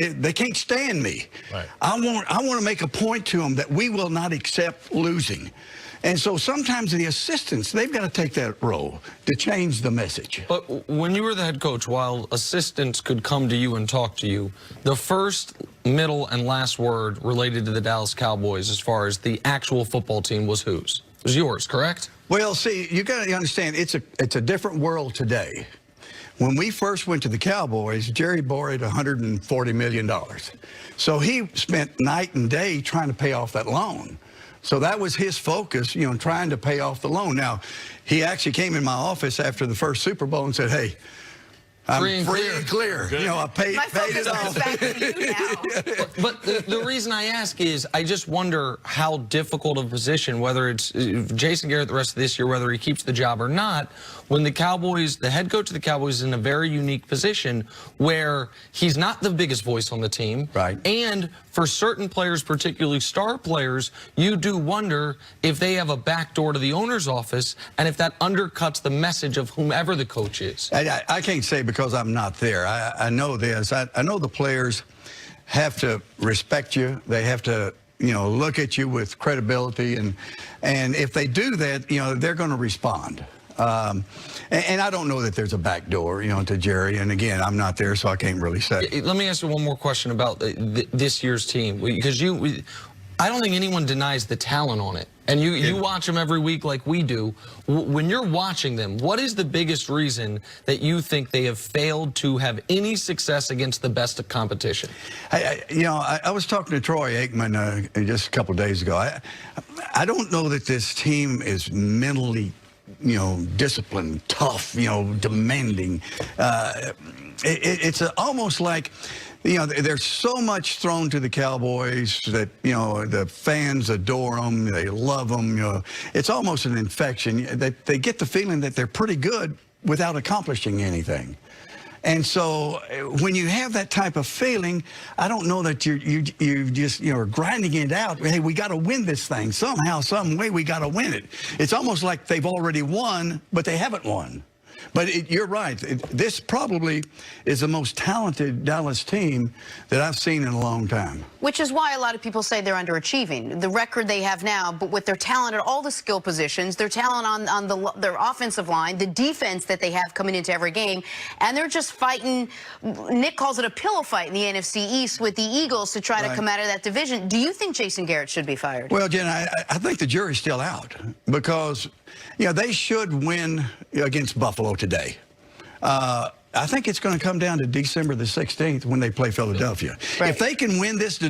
they can't stand me. Right. I want to make a point to them that we will not accept losing. And so sometimes the assistants, they've got to take that role to change the message. But when you were the head coach, while assistants could come to you and talk to you, the first, middle, and last word related to the Dallas Cowboys as far as the actual football team was whose? It was yours, correct? Well, see, you got to understand, it's a different world today. When we first went to the Cowboys, Jerry borrowed $140 million. So he spent night and day trying to pay off that loan. So that was his focus, you know, trying to pay off the loan. Now, he actually came in my office after the first Super Bowl and said, hey, I'm free and clear. You know, I paid it off. But the reason I ask is I just wonder how difficult of a position, whether it's Jason Garrett the rest of this year, whether he keeps the job or not, when the Cowboys, the head coach of the Cowboys is in a very unique position where he's not the biggest voice on the team. Right. And for certain players, particularly star players, you do wonder if they have a back door to the owner's office and if that undercuts the message of whomever the coach is. I can't say because I'm not there. I know this. I know the players have to respect you. They have to, you know, look at you with credibility. And if they do that, you know, they're going to respond. And I don't know that there's a back door, you know, to Jerry. And again, I'm not there, so I can't really say. Let me ask you one more question about this year's team, because I don't think anyone denies the talent on it. And you watch them every week like we do. When you're watching them, what is the biggest reason that you think they have failed to have any success against the best of competition? You know, I was talking to Troy Aikman just a couple of days ago. I don't know that this team is mentally, you know, disciplined, tough, you know, demanding. It's almost like, you know, there's so much thrown to the Cowboys that, you know, the fans adore them, they love them. You know, it's almost an infection. They get the feeling that they're pretty good without accomplishing anything. And so when you have that type of feeling, I don't know that you just, you know, are grinding it out. Hey, we got to win this thing. Somehow, some way, we got to win it. It's almost like they've already won, but they haven't won. But you're right. This probably is the most talented Dallas team that I've seen in a long time. Which is why a lot of people say they're underachieving. The record they have now, but with their talent at all the skill positions, their talent on their offensive line, the defense that they have coming into every game, and they're just fighting. Nick calls it a pillow fight in the NFC East with the Eagles to try to come out of that division. Do you think Jason Garrett should be fired? Well, Jen, I think the jury's still out because, you know, they should win against Buffalo today. I think it's going to come down to December the 16th when they play Philadelphia. Right. If they can win the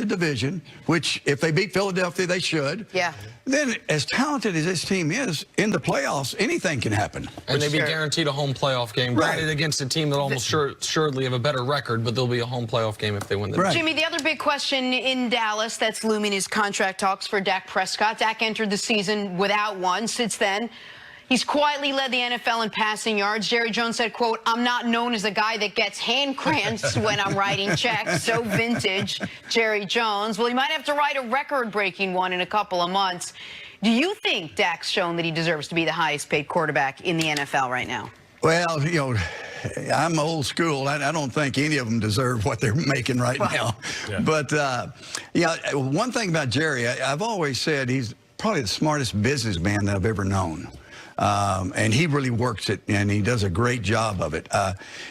division, which if they beat Philadelphia, they should. Yeah. Then as talented as this team is, in the playoffs, anything can happen. And they'd be guaranteed a home playoff game. Right. Against a team that almost assuredly have a better record, but there'll be a home playoff game if they win the division. Jimmy, the other big question in Dallas that's looming is contract talks for Dak Prescott. Dak entered the season without one. Since then, he's quietly led the NFL in passing yards. Jerry Jones said, quote, "I'm not known as a guy that gets hand cramps when I'm writing checks." So vintage Jerry Jones. Well, he might have to write a record-breaking one in a couple of months. Do you think Dak's shown that he deserves to be the highest-paid quarterback in the NFL right now? Well, you know, I'm old school. I don't think any of them deserve what they're making right now. Yeah. But, yeah, one thing about Jerry, I've always said he's probably the smartest businessman that I've ever known. And he really works it, and he does a great job of it.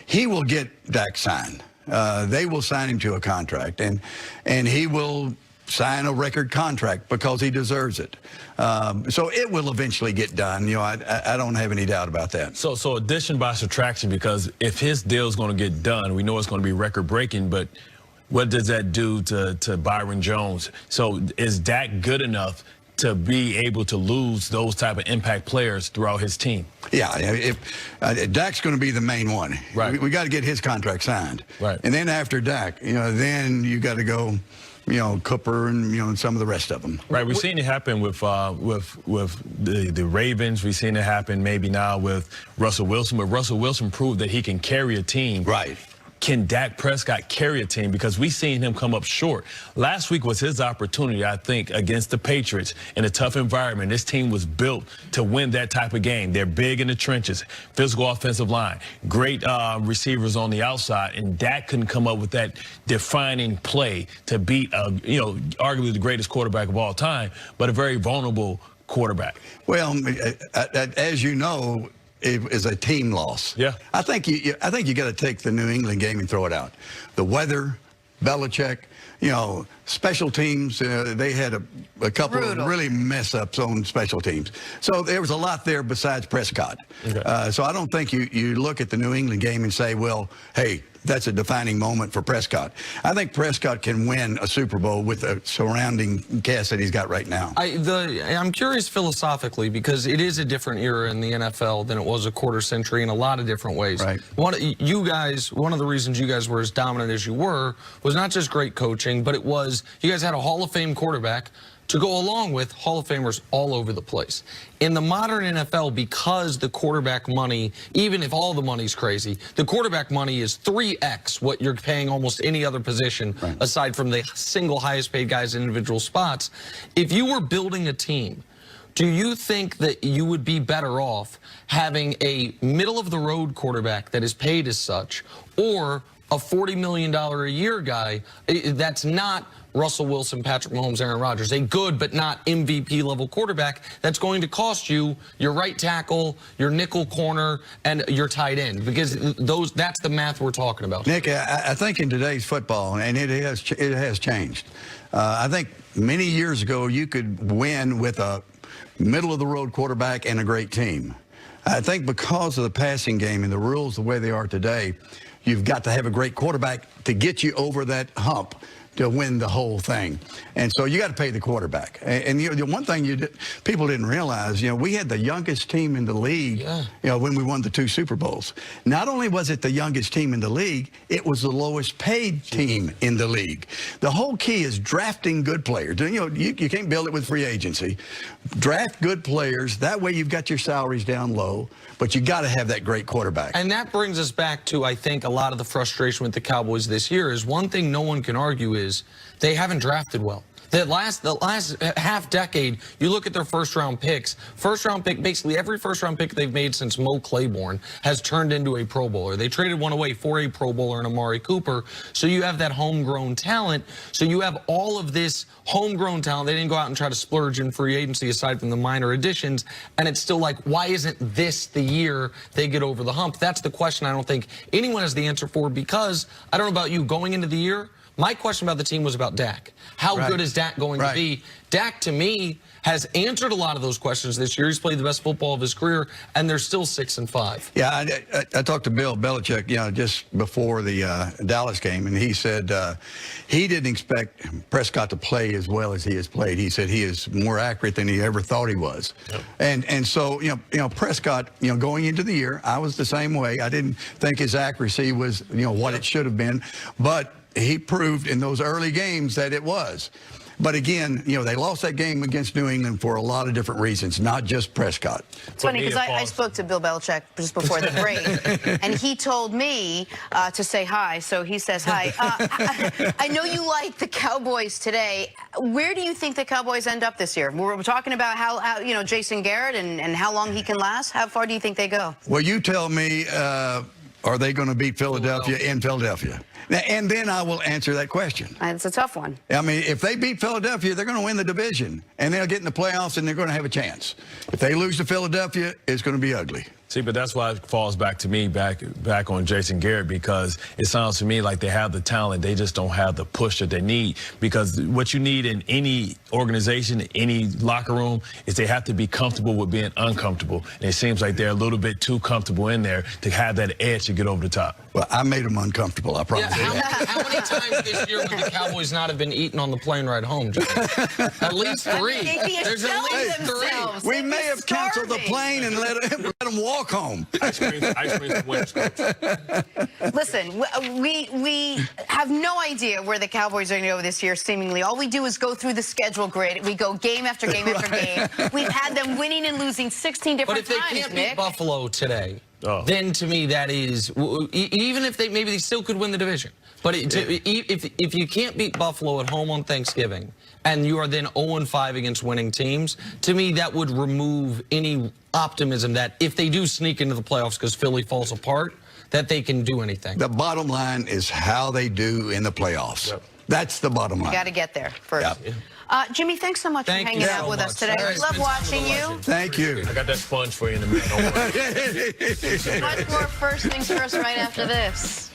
He will get Dak signed. They will sign him to a contract, and he will sign a record contract because he deserves it. So it will eventually get done. You know, I don't have any doubt about that. So addition by subtraction, because if his deal is going to get done, we know it's going to be record-breaking, but what does that do to Byron Jones? So is Dak good enough to be able to lose those type of impact players throughout his team? Yeah, if Dak's going to be the main one. Right. We got to get his contract signed. Right. And then after Dak, you know, then you got to go, you know, Cooper and, you know, and some of the rest of them. Right. We've seen it happen with the Ravens. We've seen it happen maybe now with Russell Wilson. But Russell Wilson proved that he can carry a team. Right. can Dak Prescott carry a team? Because we've seen him come up short. Last week was his opportunity, I think, against the Patriots in a tough environment. This team was built to win that type of game. They're big in the trenches, physical offensive line, great receivers on the outside, and Dak couldn't come up with that defining play to beat, arguably the greatest quarterback of all time, but a very vulnerable quarterback. Well, as you know, it is a team loss. Yeah. I think you got to take the New England game and throw it out. The weather, Belichick, special teams, they had a couple of really mess-ups on special teams. So there was a lot there besides Prescott. Okay. So I don't think you look at the New England game and say, well, hey, that's a defining moment for Prescott. I think Prescott can win a Super Bowl with the surrounding cast that he's got right now. I'm curious philosophically, because it is a different era in the NFL than it was a quarter century in a lot of different ways. Right. One of the reasons you guys were as dominant as you were was not just great coaching, but it was you guys had a Hall of Fame quarterback to go along with Hall of Famers all over the place. In the modern NFL, because the quarterback money, even if all the money's crazy, the quarterback money is 3x what you're paying almost any other position, right, aside from the single highest paid guys in individual spots. If you were building a team, do you think that you would be better off having a middle-of-the-road quarterback that is paid as such, or a $40 million a year guy that's not Russell Wilson, Patrick Mahomes, Aaron Rodgers, a good but not MVP level quarterback that's going to cost you your right tackle, your nickel corner, and your tight end? Because that's the math we're talking about. Nick, I think in today's football, and it has changed. I think many years ago you could win with a middle-of-the-road quarterback and a great team. I think because of the passing game and the rules the way they are today, you've got to have a great quarterback to get you over that hump to win the whole thing. And so you got to pay the quarterback. And the one thing people didn't realize, we had the youngest team in the league, when we won the 2 Super Bowls. Not only was it the youngest team in the league, it was the lowest paid team in the league. The whole key is drafting good players. You can't build it with free agency. Draft good players. That way you've got your salaries down low, but you got to have that great quarterback. And that brings us back to, I think, a lot of the frustration with the Cowboys this year is one thing no one can argue is they haven't drafted well. The last half decade, you look at their first-round picks. First-round pick, basically every first-round pick they've made since Mo Claiborne has turned into a Pro Bowler. They traded one away for a Pro Bowler and Amari Cooper. So you have that homegrown talent. So you have all of this homegrown talent. They didn't go out and try to splurge in free agency aside from the minor additions. And it's still like, why isn't this the year they get over the hump? That's the question I don't think anyone has the answer for, because I don't know about you, going into the year, my question about the team was about Dak. How good is Dak going to be? Dak, to me, has answered a lot of those questions this year. He's played the best football of his career, and they're still 6-5. Yeah, I talked to Bill Belichick, just before the Dallas game, and he said he didn't expect Prescott to play as well as he has played. He said he is more accurate than he ever thought he was. Yep. And so, Prescott, going into the year, I was the same way. I didn't think his accuracy was, what it should have been, but he proved in those early games that it was. But again, they lost that game against New England for a lot of different reasons, not just Prescott. It's funny because I spoke to Bill Belichick just before the break, and he told me to say hi. So he says hi. I know you like the Cowboys today. Where do you think the Cowboys end up this year? We're talking about how Jason Garrett and how long he can last. How far do you think they go? Well, you tell me, are they going to beat Philadelphia in Philadelphia? And then I will answer that question. It's a tough one. I mean, if they beat Philadelphia, they're going to win the division, and they'll get in the playoffs, and they're going to have a chance. If they lose to Philadelphia, it's going to be ugly. See, but that's why it falls back to me, back on Jason Garrett, because it sounds to me like they have the talent. They just don't have the push that they need, because what you need in any organization, any locker room, is they have to be comfortable with being uncomfortable. And it seems like they're a little bit too comfortable in there to have that edge to get over the top. Well, I made them uncomfortable, I promise you. How many times this year would the Cowboys not have been eaten on the plane ride home, John? At least 3. There's at least 3. We may have canceled the plane and let them walk home. Ice cream and winners, coach. Listen, we have no idea where the Cowboys are going to go this year, seemingly. All we do is go through the schedule grid. We go game after game after game. We've had them winning and losing 16 different times, But if they can't beat Buffalo today, then to me that is, even if maybe they still could win the division, but if you can't beat Buffalo at home on Thanksgiving and you are then 0-5 against winning teams, to me that would remove any optimism that if they do sneak into the playoffs because Philly falls apart, that they can do anything. The bottom line is how they do in the playoffs. Yep. That's the bottom line. Got to get there first. Yep. Jimmy, thanks so much for hanging you out so with us much. today. All We right, love spend time with watching the you. legend. Thank you. I got that sponge for you in a minute. Don't worry. Much more First Things First right after this.